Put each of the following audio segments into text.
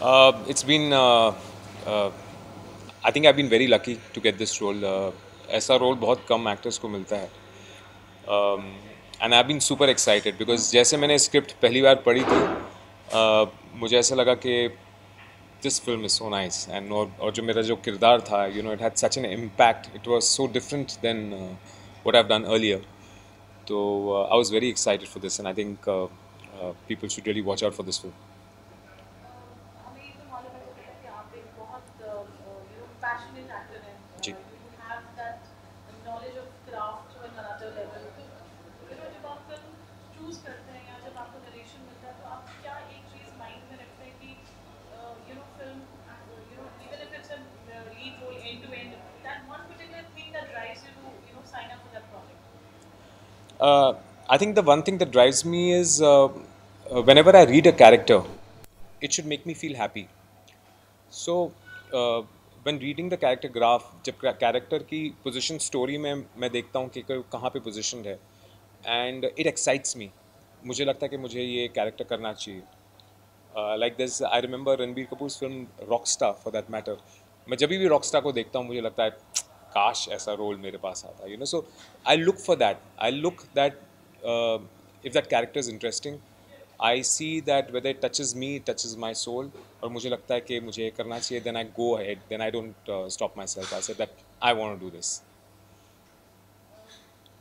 It's been, I think I've been very lucky to get this role. ऐसा role बहुत कम actors को मिलता है. And I been super excited because जैसे मैंने स्क्रिप्ट पहली बार पढ़ी थी, मुझे ऐसा लगा कि this film is so nice. And और जो मेरा जो किरदार था, it had such an impact. It was so different than what I have done earlier. तो I was very excited for this and I think people should really watch out for this film. हमें ये तो मालूम है जैसे कि आप एक बहुत पैशनेट एक्टर हैं. जी. You have that knowledge of craft to another level. तो जब आप फिल्म चूज करते हैं या जब आपको नरेशन मिलता है तो आप क्या एक चीज़ माइंड में रखते हैं कि film even if it's a lead role end to end, that one particular thing that drives you to sign up for that project. I think the one thing that drives me is whenever I read a character, it should make me feel happy. So, when reading the character graph, जब character की position story में मैं देखता हूँ कि कहाँ पे position है, एंड इट एक्साइट्स मी. मुझे लगता है कि मुझे ये कैरेक्टर करना चाहिए. Like this I remember Ranbir Kapoor film Rockstar for that matter. मैं जब भी रॉकस्टार को देखता हूँ मुझे लगता है काश ऐसा रोल मेरे पास आता. So I look for that. I look that if that character is interesting, I see that whether it touches me, touches my soul, और मुझे लगता है कि मुझे करना चाहिए. Then I go ahead, then I don't stop myself. I say that I want to do this.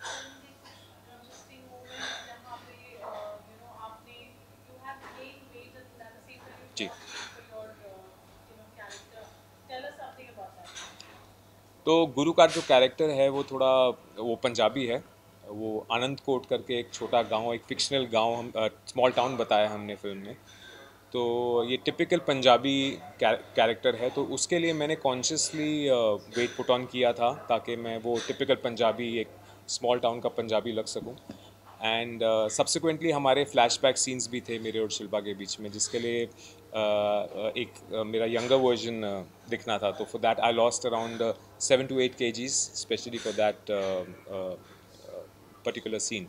Film के कुछ इंटरेस्टिंग मोमेंट्स जहाँ पे आपने you have gain weight at the same time you ji. Lost weight for your character. Tell us something about that. तो गुरु का जो character है वो थोड़ा, वो पंजाबी है. वो आनंद कोट करके एक छोटा गांव, एक फिक्शनल गांव, हम स्मॉल टाउन बताया हमने फिल्म में. तो ये टिपिकल पंजाबी कैरेक्टर है. तो उसके लिए मैंने कॉन्शियसली वेट पुट ऑन किया था ताकि मैं वो टिपिकल पंजाबी, एक स्मॉल टाउन का पंजाबी लग सकूं. एंड सब्सिक्वेंटली हमारे फ्लैशबैक सीन्स भी थे मेरे और शिल्पा के बीच में, जिसके लिए एक मेरा यंगर वर्जन दिखना था. तो for that I lost around 7 to 8 kgs specially for that particular scene.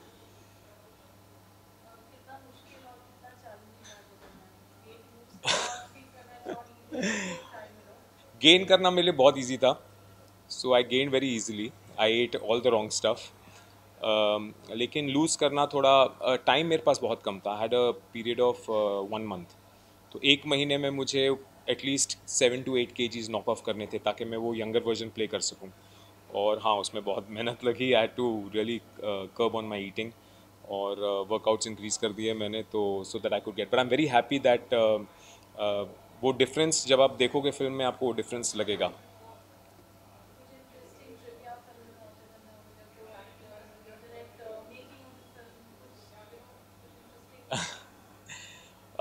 कितना मुश्किल और कितना चैलेंजिंग है वो करना. वेट लूज करना और गेन करना is not easy at the same time. Gain करना मेरे लिए बहुत ईजी था. So I gain very easily. I ate all the wrong stuff. लेकिन लूज़ करना थोड़ा, टाइम मेरे पास बहुत कम था. Had a period of 1 month. तो एक महीने में मुझे at least 7 to 8 kgs knock off करने थे ताकि मैं वो यंगर वर्जन प्ले कर सकूं. और हाँ, उसमें बहुत मेहनत लगी. I had to really curb on my eating, और वर्कआउट्स इंक्रीज़ कर दिए मैंने, तो so that I could get. But I am very happy that वो डिफरेंस जब आप देखोगे फिल्म में आपको वो डिफरेंस लगेगा. कुछ इंटरेस्टिंग ट्रिविया फिल्म में पहुंचे थे मैं with your co-actors, with your director, making of the film, कुछ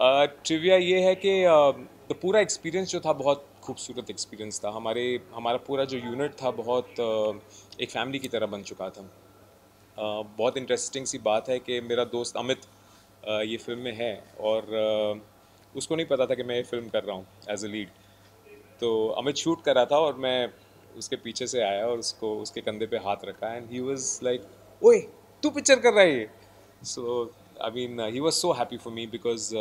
इंटरेस्टिंग. ट्रिविया ये है कि तो पूरा एक्सपीरियंस जो था बहुत खूबसूरत एक्सपीरियंस था. हमारा पूरा जो यूनिट था बहुत एक फैमिली की तरह बन चुका था. बहुत इंटरेस्टिंग सी बात है कि मेरा दोस्त अमित ये फिल्म में है, और उसको नहीं पता था कि मैं ये फिल्म कर रहा हूँ एज अ लीड. तो अमित शूट कर रहा था और मैं उसके पीछे से आया और उसको उसके कंधे पे हाथ रखा, एंड ही वाज लाइक, ओए तू पिक्चर कर रहा है ये. So I mean he was so happy for me because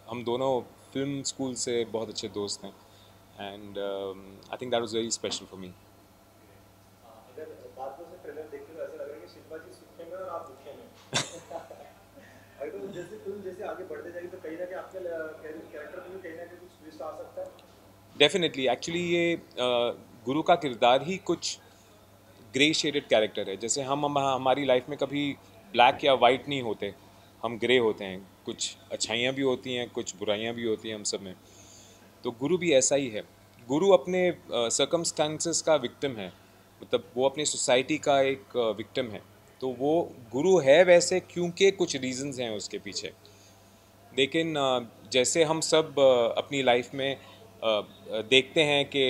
हम दोनों फिल्म स्कूल से बहुत अच्छे दोस्त हैं. And I think that was very special for me. अगर बात में से ट्रेलर देख के तो ऐसा लग रहा है कि शिल्पा जी सूखे में और आप दुखे में. अगर तो जैसे फिल्म जैसे आगे बढ़ते जाएगी तो कहीं ना कहीं आपके कैरेक्टर में भी कहीं ना कहीं कुछ ट्विस्ट आ सकता है. डेफिनेटली. एक्चुअली ये गुरु का किरदार ही कुछ ग्रे शेडेड कैरेक्टर है. जैसे हमारी लाइफ में कभी ब्लैक या वाइट नहीं होते, हम ग्रे होते हैं. कुछ अच्छाइयाँ भी होती हैं, कुछ बुराइयाँ भी होती हैं हम सब में. तो गुरु भी ऐसा ही है. गुरु अपने सर्कमस्टांसेस का विक्टिम है. मतलब वो अपनी सोसाइटी का एक विक्टिम है. तो वो गुरु है वैसे क्योंकि कुछ रीजंस हैं उसके पीछे. लेकिन जैसे हम सब अपनी लाइफ में देखते हैं कि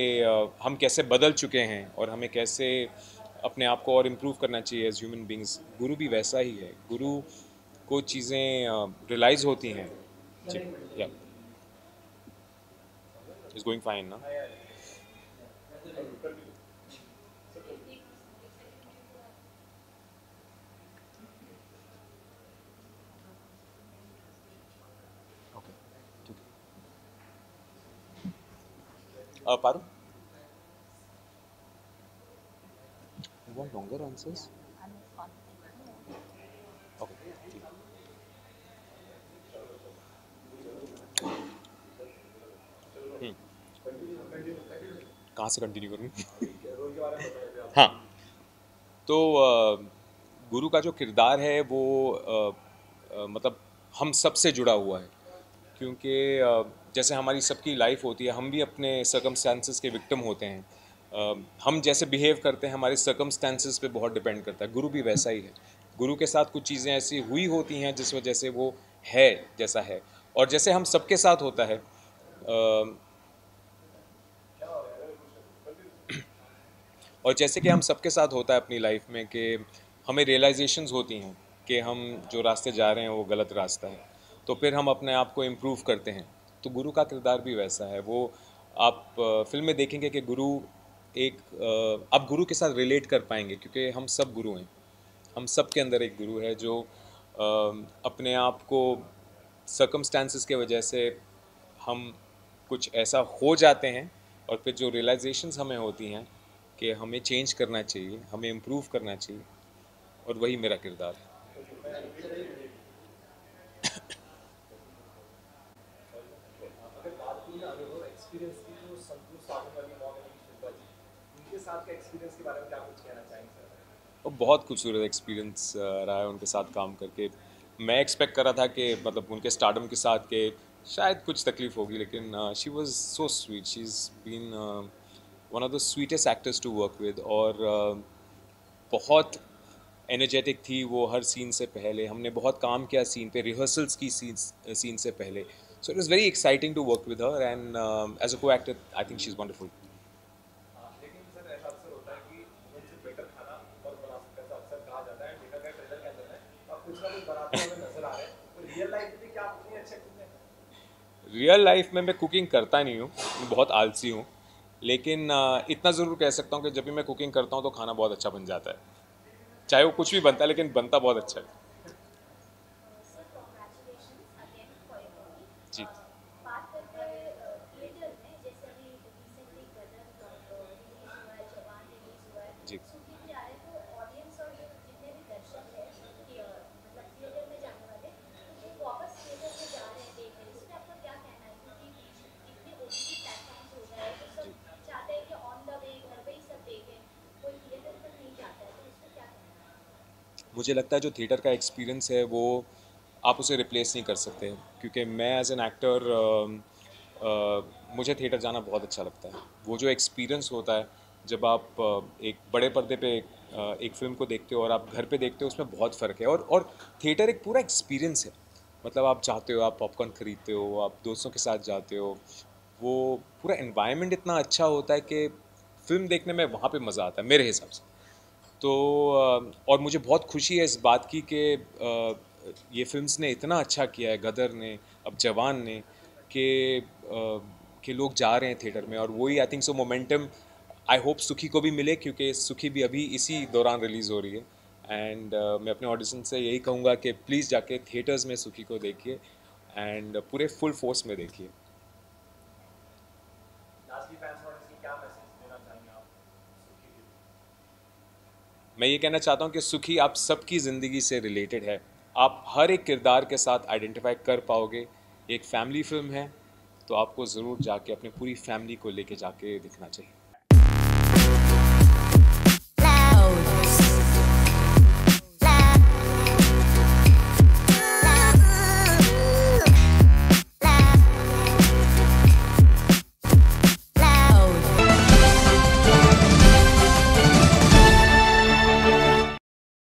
हम कैसे बदल चुके हैं और हमें कैसे अपने आप को और इम्प्रूव करना चाहिए एज ह्यूमन बींग्स, गुरु भी वैसा ही है. गुरु को चीज़ें रियलाइज़ होती हैं. जी. या इज़ गोइंग फाइन ना. एक सेकंड में पूरा ओके. ठीक है. Paru, you want longer answers? Okay, ठीक। कहाँ से कंटिन्यू करूँ? रोल के बारे में बताइए आप। हाँ, तो गुरु का जो किरदार है वो मतलब हम सब से जुड़ा हुआ है, क्योंकि जैसे हमारी सबकी लाइफ होती है, हम भी अपने सर्कमस्टांसेस के विक्टिम होते हैं। हम जैसे बिहेव करते हैं हमारे सर्कमस्टांसेस पे बहुत डिपेंड करता है। गुरु भी वैसा ही है। गुरु के साथ कुछ चीज़ें ऐसी हुई होती हैं जिस वजह से वो है जैसा है, और जैसे हम सबके साथ होता है। और जैसे कि हम सबके साथ होता है अपनी लाइफ में कि हमें रियलाइजेशंस होती हैं कि हम जो रास्ते जा रहे हैं वो गलत रास्ता है, तो फिर हम अपने आप को इम्प्रूव करते हैं। तो गुरु का किरदार भी वैसा है। वो आप फिल्म में देखेंगे कि गुरु एक आप गुरु के साथ रिलेट कर पाएंगे, क्योंकि हम सब गुरु हैं। हम सब के अंदर एक गुरु है जो अपने आप को सर्कमस्टांसेस के वजह से हम कुछ ऐसा हो जाते हैं, और फिर जो रियलाइजेशंस हमें होती हैं कि हमें चेंज करना चाहिए, हमें इम्प्रूव करना चाहिए, और वही मेरा किरदार है। अगर बात की ना अनुभव एक्सपीरियंस की, तो संतोष सावंत वाली मॉम यानी शिल्पा जी, उनके साथ का एक्सपीरियंस के बारे में क्या कुछ कहना चाहेंगे सर? और बहुत खूबसूरत एक्सपीरियंस रहा है उनके साथ काम करके। मैं एक्सपेक्ट कर रहा था कि मतलब उनके स्टारडम के साथ के शायद कुछ तकलीफ होगी, लेकिन she was so sweet. She is been one of the sweetest actors to work with, और बहुत एनर्जेटिक थी वो। हर सीन से पहले हमने बहुत काम किया सीन पे, रिहर्सल्स की सीन से पहले। So it was very exciting to work with her, and as a co actor I think she is wonderful. लेकिन सर ऐसा अक्सर होता है कि उनसे बेटर खाना और बना सकते हैं, ऐसा अक्सर कहा जाता है। देखा गया ट्रेलर के अंदर में आप कुछ ना कुछ बनाते हुए नजर आ रहे हैं, तो रियल लाइफ में क्या आप उतनी अच्छे कुक हैं? रियल लाइफ में मैं कुकिंग करता नहीं हूँ, मैं बहुत आलसी हूँ, लेकिन इतना ज़रूर कह सकता हूँ कि जब भी मैं कुकिंग करता हूँ तो खाना बहुत अच्छा बन जाता है। चाहे वो कुछ भी बनता है, लेकिन बनता बहुत अच्छा है। Sir congratulations again for your movie. जी। बात करते हैं थिएटर में, जैसे अभी रिसेंटली गदर रिलीज हुआ है, जवान रिलीज हुआ है, जी। सुखी भी आ रहे हैं, तो ऑडियंस और जो जितने भी दर्शक हैं मतलब थिएटर में जाने वाले, तो वो वापस थिएटर में जा रहे हैं देखने। इस पर आपका क्या कहना है? क्योंकि इतने ओटीटी प्लेटफॉर्म्स हो गए हैं, तो सब चाहते हैं कि ऑन द वे घर पे ही सब देखें, कोई थिएटर पर नहीं जाता है, तो इस पर क्या कहना है? मुझे लगता है जो थिएटर का एक्सपीरियंस है वो आप उसे रिप्लेस नहीं कर सकते, क्योंकि मैं एज एन एक्टर मुझे थिएटर जाना बहुत अच्छा लगता है। वो जो एक्सपीरियंस होता है जब आप एक बड़े पर्दे पे एक फ़िल्म को देखते हो और आप घर पे देखते हो, उसमें बहुत फ़र्क है। और थिएटर एक पूरा एक्सपीरियंस है। मतलब आप जाते हो, आप पॉपकॉर्न खरीदते हो, आप दोस्तों के साथ जाते हो, वो पूरा एनवायरनमेंट इतना अच्छा होता है कि फ़िल्म देखने में वहाँ पे मज़ा आता है मेरे हिसाब से। तो और मुझे बहुत खुशी है इस बात की कि ये फिल्म्स ने इतना अच्छा किया है, गदर ने, अब जवान ने, कि लोग जा रहे हैं थिएटर में। और वही I think so momentum I hope सुखी को भी मिले, क्योंकि सुखी भी अभी इसी दौरान रिलीज़ हो रही है। एंड मैं अपने ऑडिशन से यही कहूँगा कि प्लीज़ जाके थिएटर्स में सुखी को देखिए, एंड पूरे फुल फोर्स में देखिए। लास्टली फैंस ऑडियंस को क्या मैसेज देना चाहेंगे आप सुखी के? मैं ये कहना चाहता हूँ कि सुखी आप सबकी ज़िंदगी से रिलेटेड है। आप हर एक किरदार के साथ आइडेंटिफाई कर पाओगे। ये एक फैमिली फिल्म है, तो आपको ज़रूर जाके अपनी पूरी फैमिली को लेके जाके देखना चाहिए।